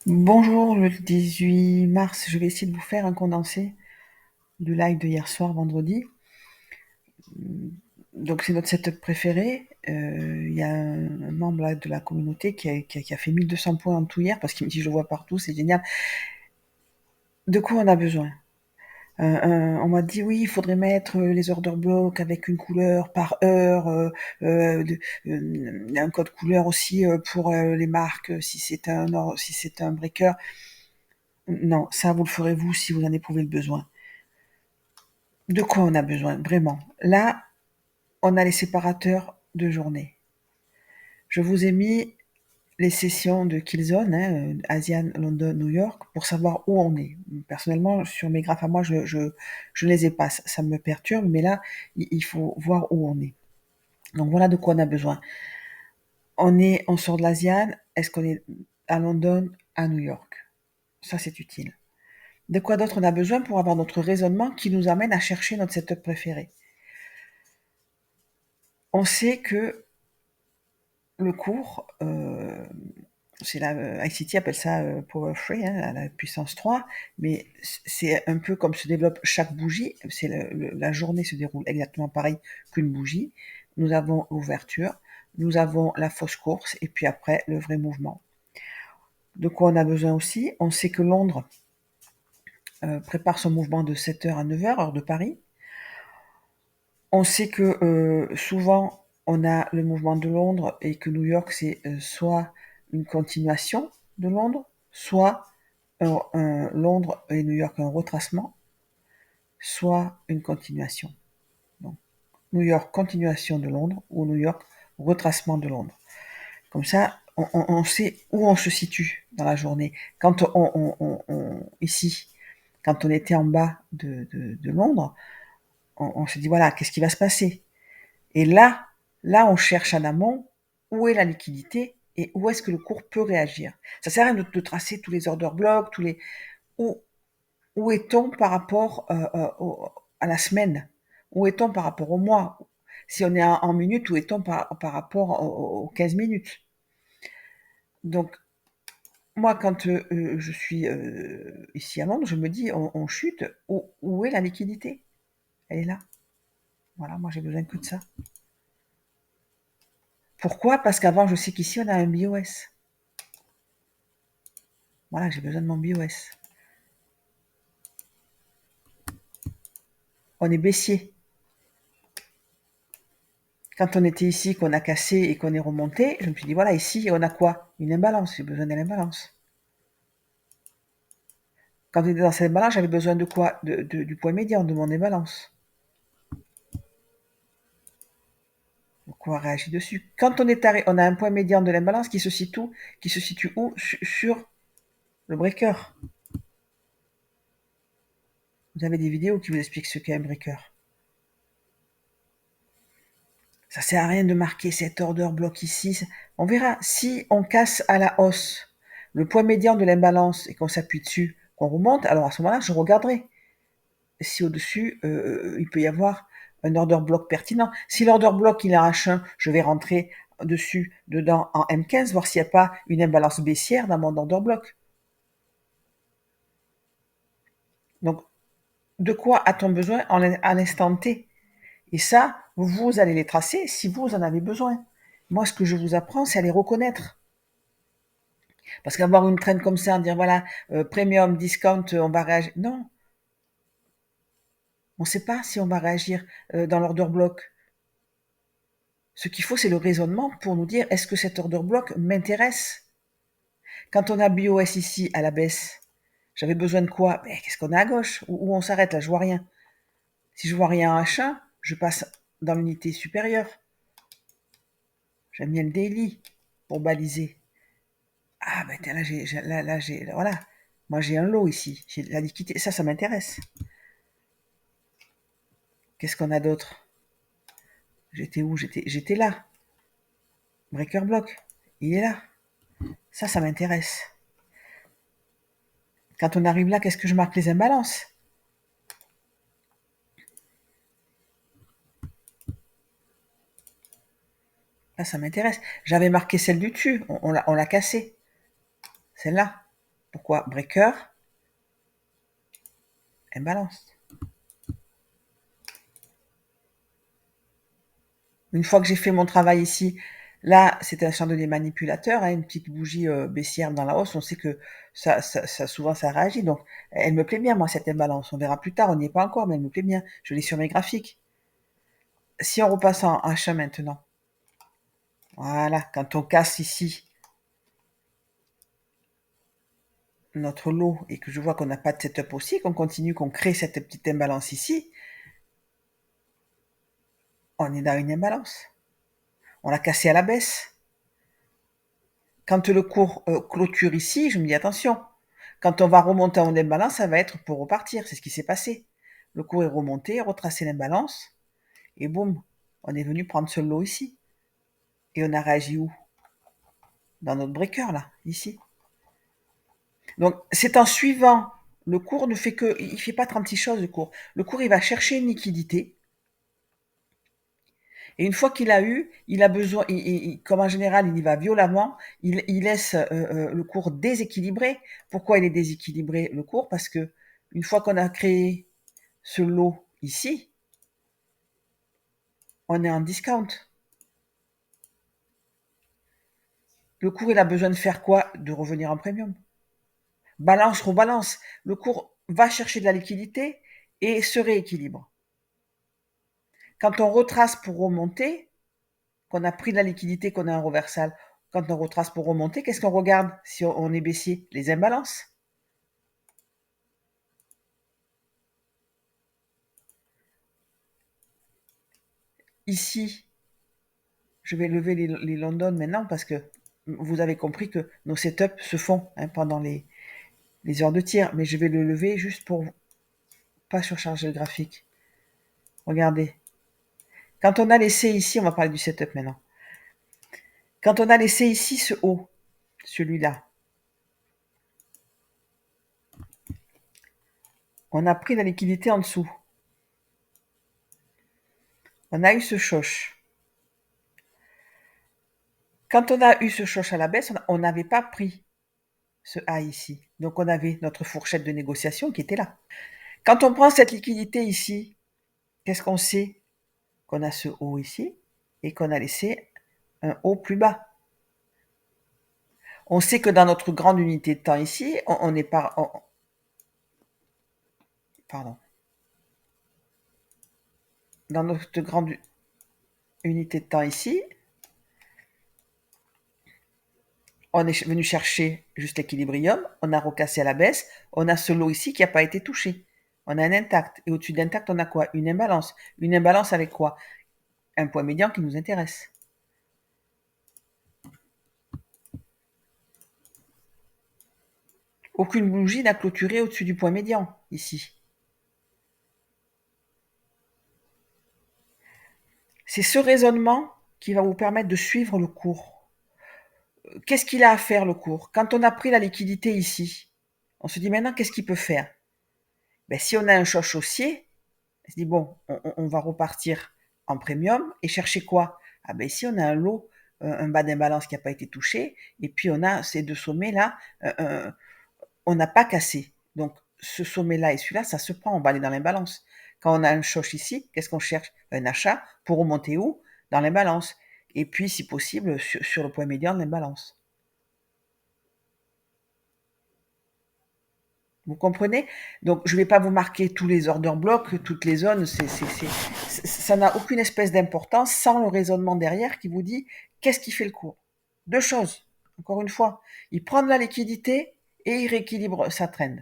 Bonjour, le 18 mars, je vais essayer de vous faire un condensé du live de hier soir, vendredi. Donc c'est notre setup préféré. Il y a un membre là, de la communauté qui a fait 1200 points en tout hier parce qu'il me dit je le vois partout, c'est génial. De quoi on a besoin? On m'a dit oui, il faudrait mettre les order blocks avec une couleur par heure, un code couleur aussi pour les marques si c'est un breaker. Non, ça vous le ferez vous si vous en éprouvez le besoin. De quoi on a besoin, vraiment? Là, on a les séparateurs de journée. Je vous ai mis les sessions de Killzone, hein, Asian, London, New York, pour savoir où on est. Personnellement, sur mes graphes à moi, je ne les ai pas. Ça me perturbe, mais là, il faut voir où on est. Donc voilà de quoi on a besoin. On sort de l'Asian, est-ce qu'on est à London, à New York? Ça, c'est utile. De quoi d'autre on a besoin pour avoir notre raisonnement qui nous amène à chercher notre setup préféré? On sait que le cours, c'est la ICT appelle ça Power Free, hein, à la puissance 3, mais c'est un peu comme se développe chaque bougie. C'est la journée se déroule exactement pareil qu'une bougie. Nous avons l'ouverture, nous avons la fausse course et puis après le vrai mouvement. De quoi on a besoin aussi? On sait que Londres prépare son mouvement de 7h à 9h, heure de Paris. On sait que souvent on a le mouvement de Londres et que New York c'est soit une continuation de Londres, soit Londres et New York un retracement, soit une continuation. Donc New York continuation de Londres ou New York retracement de Londres. Comme ça, on sait où on se situe dans la journée. Quand ici, quand on était en bas de Londres, on se dit voilà, qu'est-ce qui va se passer? Et là, on cherche en amont où est la liquidité et où est-ce que le cours peut réagir. Ça sert à rien de tracer tous les order blocks, où, où est-on par rapport à la semaine? Où est-on par rapport au mois? Si on est en minutes, où est-on par rapport aux 15 minutes? Donc, moi, quand je suis ici à Londres, je me dis, on chute, où est la liquidité? Elle est là. Voilà, moi j'ai besoin que de ça. Pourquoi? Parce qu'avant, je sais qu'ici, on a un BOS. Voilà, j'ai besoin de mon BOS. On est baissier. Quand on était ici, qu'on a cassé et qu'on est remonté, je me suis dit, voilà, ici, on a quoi? Une imbalance. J'ai besoin d'une imbalance. Quand on était dans cette imbalance, j'avais besoin de quoi? Du point médian, de mon imbalance. Donc, on va réagir dessus. Quand on a un point médian de l'imbalance qui se situe où? Sur le breaker. Vous avez des vidéos qui vous expliquent ce qu'est un breaker. Ça sert à rien de marquer cet order bloc ici. On verra. Si on casse à la hausse le point médian de l'imbalance et qu'on s'appuie dessus, qu'on remonte, alors à ce moment-là, je regarderai si au-dessus, il peut y avoir un order bloc pertinent. Si l'order bloc, il est en H1, je vais rentrer dedans en M15, voir s'il n'y a pas une imbalance baissière dans mon order bloc. Donc, de quoi a-t-on besoin à l'instant T? Et ça, vous allez les tracer si vous en avez besoin. Moi, ce que je vous apprends, c'est à les reconnaître. Parce qu'avoir une traîne comme ça, dire voilà, premium, discount, on va réagir. Non, on ne sait pas si on va réagir dans l'order block. Ce qu'il faut, c'est le raisonnement pour nous dire est-ce que cet order block m'intéresse? Quand on a BOS ici à la baisse, j'avais besoin de quoi? Ben, qu'est-ce qu'on a à gauche? Où on s'arrête là? Je vois rien. Si je vois rien en H1, je passe dans l'unité supérieure. J'aime bien le daily pour baliser. Ah ben voilà. Moi j'ai un lot ici, j'ai la liquidité, ça m'intéresse. Qu'est-ce qu'on a d'autre? J'étais où? J'étais là. Breaker block, il est là. Ça m'intéresse. Quand on arrive là, qu'est-ce que je marque? Les imbalances. Là, ça m'intéresse. J'avais marqué celle du dessus, on l'a cassée. Celle-là. Pourquoi? Breaker, imbalance. Une fois que j'ai fait mon travail ici, là, c'est un chandelier manipulateur, hein, une petite bougie baissière dans la hausse. On sait que souvent, ça réagit. Donc, elle me plaît bien, moi, cette imbalance. On verra plus tard, on n'y est pas encore, mais elle me plaît bien. Je l'ai sur mes graphiques. Si on repasse en H1 maintenant, voilà, quand on casse ici notre lot et que je vois qu'on n'a pas de setup aussi, qu'on continue, qu'on crée cette petite imbalance ici, on est dans une imbalance. On l'a cassé à la baisse. Quand le cours clôture ici, je me dis attention, quand on va remonter en imbalance, ça va être pour repartir. C'est ce qui s'est passé. Le cours est remonté, retracé l'imbalance, et boum, on est venu prendre ce lot ici. Et on a réagi où? Dans notre breaker, là, ici. Donc, c'est en suivant. Le cours ne fait que, il fait pas 36 choses, le cours. Le cours, il va chercher une liquidité. Et une fois qu'il a eu, il a besoin, comme en général, il y va violemment, il laisse le cours déséquilibré. Pourquoi il est déséquilibré, le cours? Parce que une fois qu'on a créé ce lot ici, on est en discount. Le cours, il a besoin de faire quoi? De revenir en premium. Balance, rebalance. Le cours va chercher de la liquidité et se rééquilibre. Quand on retrace pour remonter, qu'on a pris de la liquidité, qu'on a un reversal, quand on retrace pour remonter, qu'est-ce qu'on regarde si on est baissier? Les imbalances. Ici, je vais lever les London maintenant parce que vous avez compris que nos setups se font pendant les heures de tir, mais je vais le lever juste pour pas surcharger le graphique. Regardez. Quand on a laissé ici, on va parler du setup maintenant. Quand on a laissé ici ce haut, celui-là, on a pris la liquidité en dessous. On a eu ce choche. Quand on a eu ce choche à la baisse, on n'avait pas pris ce A ici. Donc on avait notre fourchette de négociation qui était là. Quand on prend cette liquidité ici, qu'est-ce qu'on sait? Qu'on a ce haut ici et qu'on a laissé un haut plus bas. On sait que dans notre grande unité de temps ici, on n'est pas... pardon. Dans notre grande unité de temps ici, on est venu chercher juste l'équilibrium, on a recassé à la baisse, on a ce lot ici qui n'a pas été touché. On a un intact. Et au-dessus d'intact, on a quoi? Une imbalance. Une imbalance avec quoi? Un point médian qui nous intéresse. Aucune bougie n'a clôturé au-dessus du point médian, ici. C'est ce raisonnement qui va vous permettre de suivre le cours. Qu'est-ce qu'il a à faire, le cours? Quand on a pris la liquidité ici, on se dit maintenant, qu'est-ce qu'il peut faire? Ben, si on a un choc haussier, on se dit, bon, on va repartir en premium et chercher quoi? Ah ben ici, on a un lot, un bas d'imbalance qui n'a pas été touché, et puis on a ces deux sommets-là, on n'a pas cassé. Donc, ce sommet-là et celui-là, ça se prend, on va aller dans l'imbalance. Quand on a un choc ici, qu'est-ce qu'on cherche? Un achat pour remonter où? Dans l'imbalance. Et puis, si possible, sur le point médian de l'imbalance. Vous comprenez? Donc, je ne vais pas vous marquer tous les order blocks, toutes les zones, ça n'a aucune espèce d'importance sans le raisonnement derrière qui vous dit qu'est-ce qui fait le cours. Deux choses, encore une fois. Il prend de la liquidité et il rééquilibre sa trend.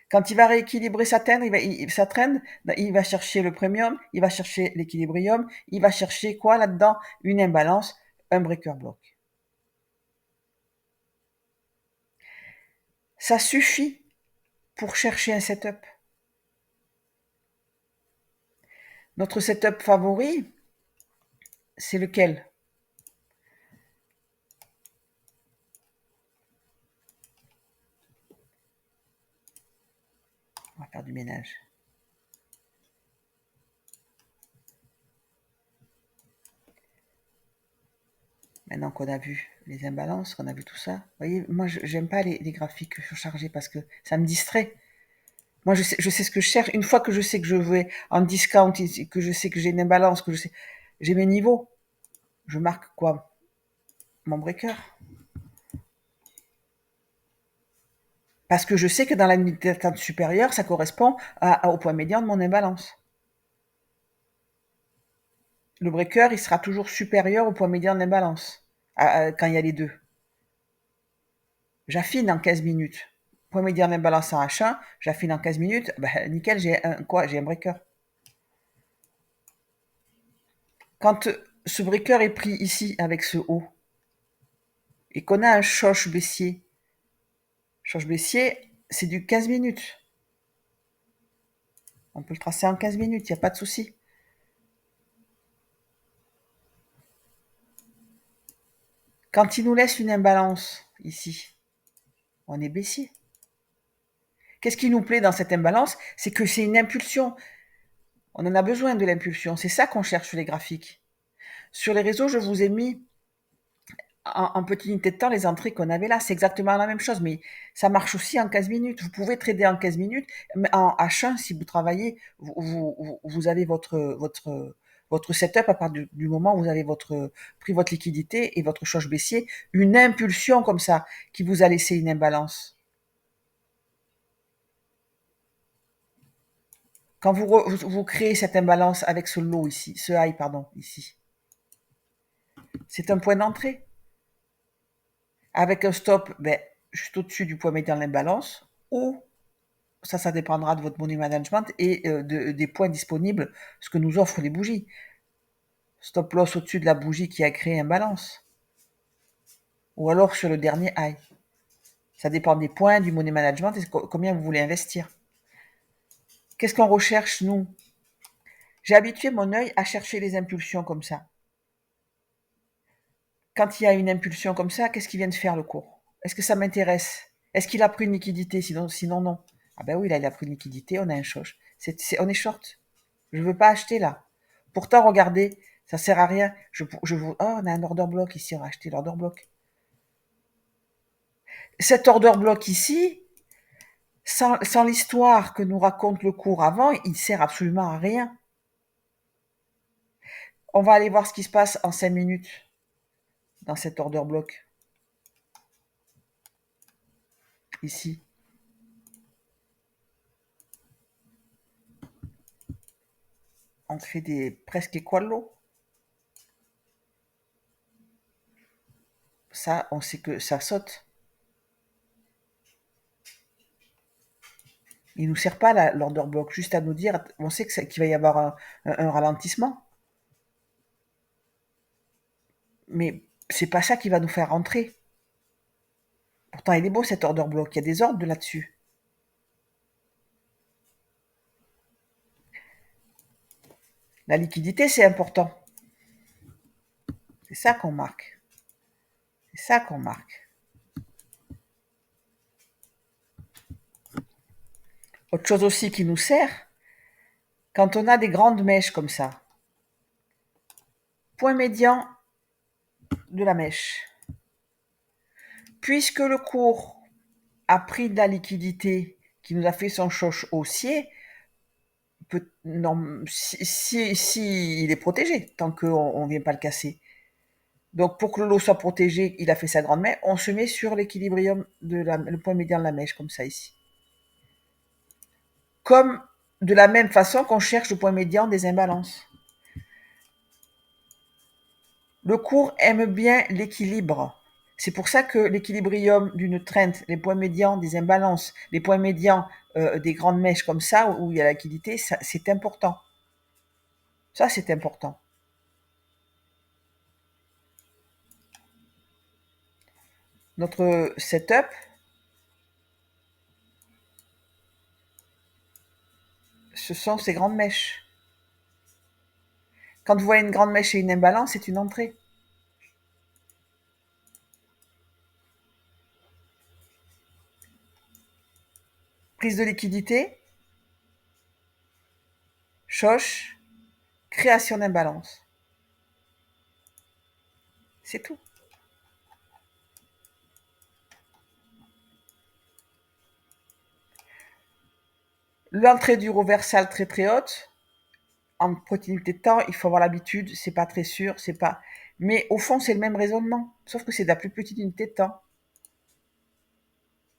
Quand il va rééquilibrer sa trend, il va chercher le premium, il va chercher l'équilibrium, il va chercher quoi là-dedans? Une imbalance, un breaker block. Ça suffit pour chercher un setup. Notre setup favori, c'est lequel? On va faire du ménage. Maintenant qu'on a vu les imbalances, qu'on a vu tout ça. Vous voyez, moi, j'aime pas les graphiques surchargés parce que ça me distrait. Moi, je sais ce que je cherche. Une fois que je sais que je vais en discount, que je sais que j'ai une imbalance, que je sais, j'ai mes niveaux. Je marque quoi? Mon breaker. Parce que je sais que dans la limite d'attente supérieure, ça correspond au point médian de mon imbalance. Le breaker, il sera toujours supérieur au point médian de l'imbalance quand il y a les deux. J'affine en 15 minutes. Point médian d'imbalance en H1, j'affine en 15 minutes. Ben, nickel, j'ai un breaker. Quand ce breaker est pris ici avec ce haut et qu'on a un choche baissier, c'est du 15 minutes. On peut le tracer en 15 minutes, il n'y a pas de souci. Quand il nous laisse une imbalance ici, on est baissier. Qu'est-ce qui nous plaît dans cette imbalance? C'est que c'est une impulsion. On en a besoin de l'impulsion. C'est ça qu'on cherche sur les graphiques. Sur les réseaux, je vous ai mis en petite unité de temps les entrées qu'on avait là. C'est exactement la même chose, mais ça marche aussi en 15 minutes. Vous pouvez trader en 15 minutes. Mais en H1, si vous travaillez, vous avez votre setup à partir du moment où vous avez pris votre liquidité et votre choche baissier, une impulsion comme ça qui vous a laissé une imbalance. Quand vous créez cette imbalance avec ce low ici, ce high, pardon, ici, c'est un point d'entrée. Avec un stop, juste au-dessus du point médian de l'imbalance, ou ça dépendra de votre money management et des points disponibles, ce que nous offrent les bougies. Stop loss au-dessus de la bougie qui a créé imbalance. Ou alors sur le dernier high. Ça dépend des points, du money management et combien vous voulez investir. Qu'est-ce qu'on recherche, nous? J'ai habitué mon œil à chercher les impulsions comme ça. Quand il y a une impulsion comme ça, qu'est-ce qu'il vient de faire le cours? Est-ce que ça m'intéresse? Est-ce qu'il a pris une liquidité? Sinon non. Ah ben oui, là, il a pris une liquidité, on a un short. On est short. Je ne veux pas acheter là. Pourtant, regardez, ça sert à rien. Oh, on a un order block ici, on va acheter l'order block. Cet order block ici, sans l'histoire que nous raconte le cours avant, il sert absolument à rien. On va aller voir ce qui se passe en 5 minutes dans cet order block. Ici. On crée presque equal low. Ça, on sait que ça saute. Il nous sert pas l'order block, juste à nous dire, on sait qu'il va y avoir un ralentissement. Mais c'est pas ça qui va nous faire rentrer. Pourtant, il est beau cet order block, il y a des ordres là-dessus. La liquidité, c'est important. C'est ça qu'on marque. C'est ça qu'on marque. Autre chose aussi qui nous sert, quand on a des grandes mèches comme ça, point médian de la mèche. Puisque le cours a pris de la liquidité qui nous a fait son choche haussier, si il est protégé, tant qu'on ne vient pas le casser. Donc pour que le lot soit protégé, il a fait sa grande mèche, on se met sur l'équilibrium le point médian de la mèche, comme ça ici. Comme de la même façon qu'on cherche le point médian des imbalances. Le cours aime bien l'équilibre. C'est pour ça que l'équilibrium d'une trend, les points médians des imbalances, les points médians des grandes mèches comme ça, où il y a la liquidité, c'est important. Ça, c'est important. Notre setup, ce sont ces grandes mèches. Quand vous voyez une grande mèche et une imbalance, c'est une entrée. Prise de liquidité, choche, création d'imbalance. C'est tout. L'entrée du reversal très très haute, en petite unité de temps, il faut avoir l'habitude, c'est pas très sûr, c'est pas... Mais au fond, c'est le même raisonnement, sauf que c'est de la plus petite unité de temps.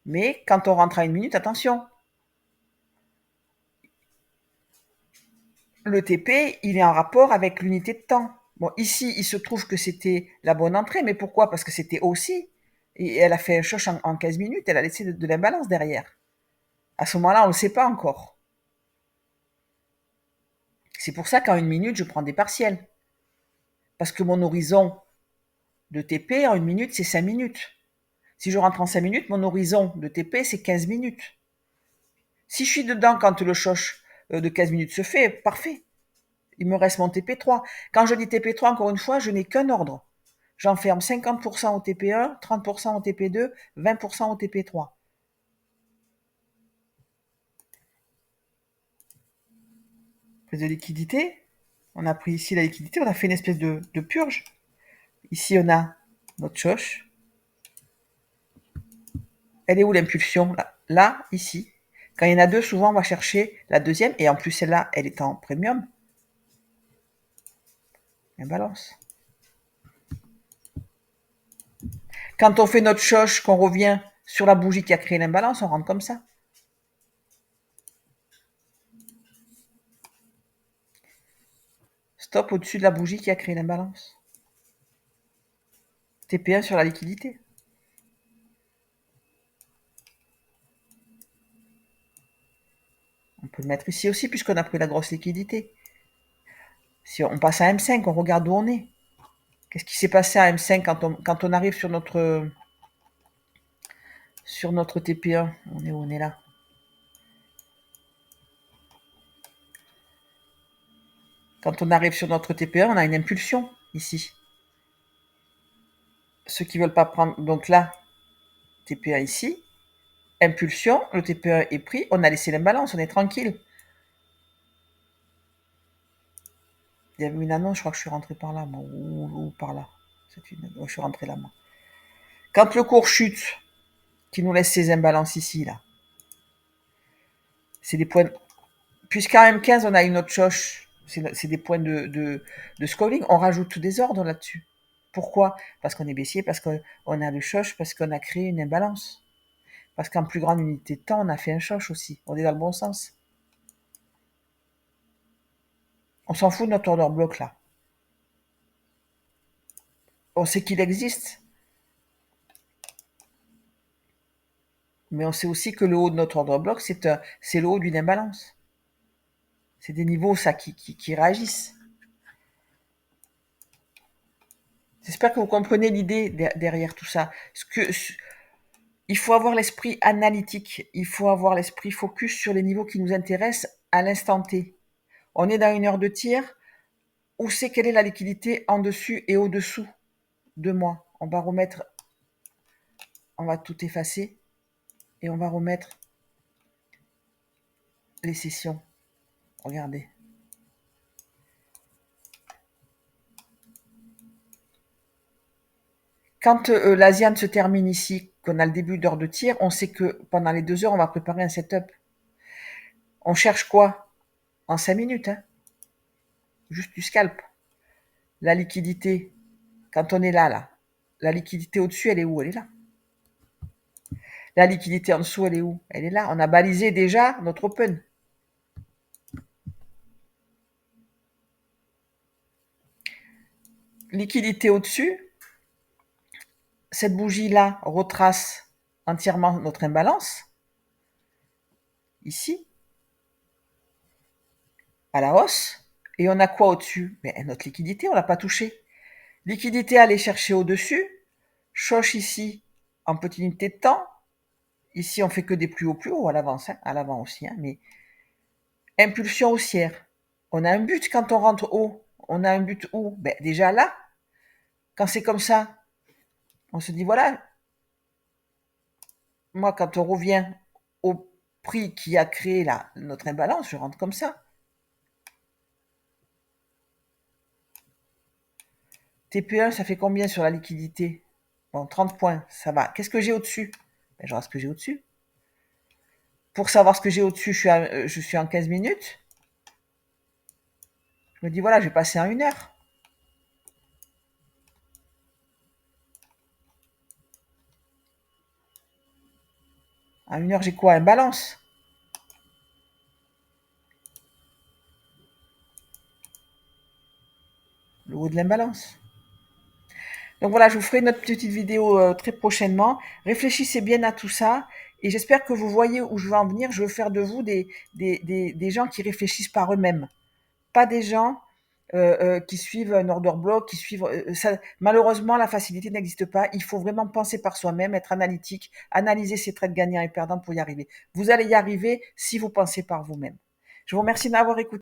Mais quand on rentre à 1 minute, attention, le TP, il est en rapport avec l'unité de temps. Bon, ici, il se trouve que c'était la bonne entrée, mais pourquoi? Parce que c'était aussi. Et elle a fait un choche en 15 minutes, elle a laissé de l'imbalance derrière. À ce moment-là, on ne le sait pas encore. C'est pour ça qu'en 1 minute, je prends des partiels. Parce que mon horizon de TP en 1 minute, c'est 5 minutes. Si je rentre en 5 minutes, mon horizon de TP, c'est 15 minutes. Si je suis dedans quand le choche de 15 minutes se fait, parfait. Il me reste mon TP3. Quand je dis TP3, encore une fois, je n'ai qu'un ordre. J'enferme 50% au TP1, 30% au TP2, 20% au TP3. Prise de liquidité. On a pris ici la liquidité, on a fait une espèce de purge. Ici, on a notre choche. Elle est où l'impulsion? Là, ici. Quand il y en a deux, souvent, on va chercher la deuxième. Et en plus, celle-là, elle est en premium. Imbalance. Quand on fait notre choche, qu'on revient sur la bougie qui a créé l'imbalance, on rentre comme ça. Stop au-dessus de la bougie qui a créé l'imbalance. TP1 sur la liquidité. On peut le mettre ici aussi puisqu'on a pris la grosse liquidité. Si on passe à M5, on regarde où on est. Qu'est-ce qui s'est passé à M5 quand on arrive sur notre TP1? On est où? On est là. Quand on arrive sur notre TP1, on a une impulsion ici. Ceux qui ne veulent pas prendre, donc là, TP1 ici, impulsion, le TP1 est pris, on a laissé l'imbalance, on est tranquille. Il y avait une annonce, je crois que je suis rentré par là, moi, ou par là. Je suis rentré là, moi. Quand le cours chute, qui nous laisse ces imbalances ici, là, c'est des points. Puisqu'à M15, on a une autre choche, c'est des points de scoring, on rajoute des ordres là-dessus. Pourquoi? Parce qu'on est baissier, parce qu'on a le choche, parce qu'on a créé une imbalance. Parce qu'en plus grande unité de temps, on a fait un choche aussi. On est dans le bon sens. On s'en fout de notre order block là. On sait qu'il existe. Mais on sait aussi que le haut de notre order block, c'est le haut d'une imbalance. C'est des niveaux, ça, qui réagissent. J'espère que vous comprenez l'idée derrière tout ça. Il faut avoir l'esprit analytique, il faut avoir l'esprit focus sur les niveaux qui nous intéressent à l'instant T. On est dans une heure de tir, où c'est quelle est la liquidité en dessus et au-dessous de moi. On va tout effacer et on va remettre les sessions. Regardez. Quand l'Asian se termine ici, qu'on a le début d'heure de tir, on sait que pendant les 2 heures, on va préparer un setup. On cherche quoi? En 5 minutes, hein? Juste du scalp. La liquidité, quand on est là, la liquidité au-dessus, elle est où? Elle est là. La liquidité en dessous, elle est où? Elle est là. On a balisé déjà notre open. Liquidité au-dessus. Cette bougie-là retrace entièrement notre imbalance. Ici. À la hausse. Et on a quoi au-dessus? Mais notre liquidité, on l'a pas touchée. Liquidité à aller chercher au-dessus. Choche ici en petite unité de temps. Ici, on fait que des plus hauts à l'avance, hein, à l'avant aussi. Hein, mais impulsion haussière. On a un but quand on rentre haut. On a un but où? Ben, déjà là, quand c'est comme ça, on se dit voilà, moi quand on revient au prix qui a créé notre imbalance, je rentre comme ça. TP1, ça fait combien sur la liquidité? Bon, 30 points, ça va. Qu'est-ce que j'ai au-dessus? Ben, je vois ce que j'ai au-dessus. Pour savoir ce que j'ai au-dessus, je suis en 15 minutes. Je me dis, voilà, j'ai passé en 1 heure. En 1 heure, j'ai quoi? Un balance. Le haut de l'imbalance. Donc voilà, je vous ferai notre petite vidéo très prochainement. Réfléchissez bien à tout ça et j'espère que vous voyez où je veux en venir. Je veux faire de vous des gens qui réfléchissent par eux-mêmes, pas des gens qui suivent un order block, qui suivent ça. Malheureusement, la facilité n'existe pas. Il faut vraiment penser par soi-même, être analytique, analyser ses traits gagnants et perdants pour y arriver. Vous allez y arriver si vous pensez par vous-même. Je vous remercie de m'avoir écouté.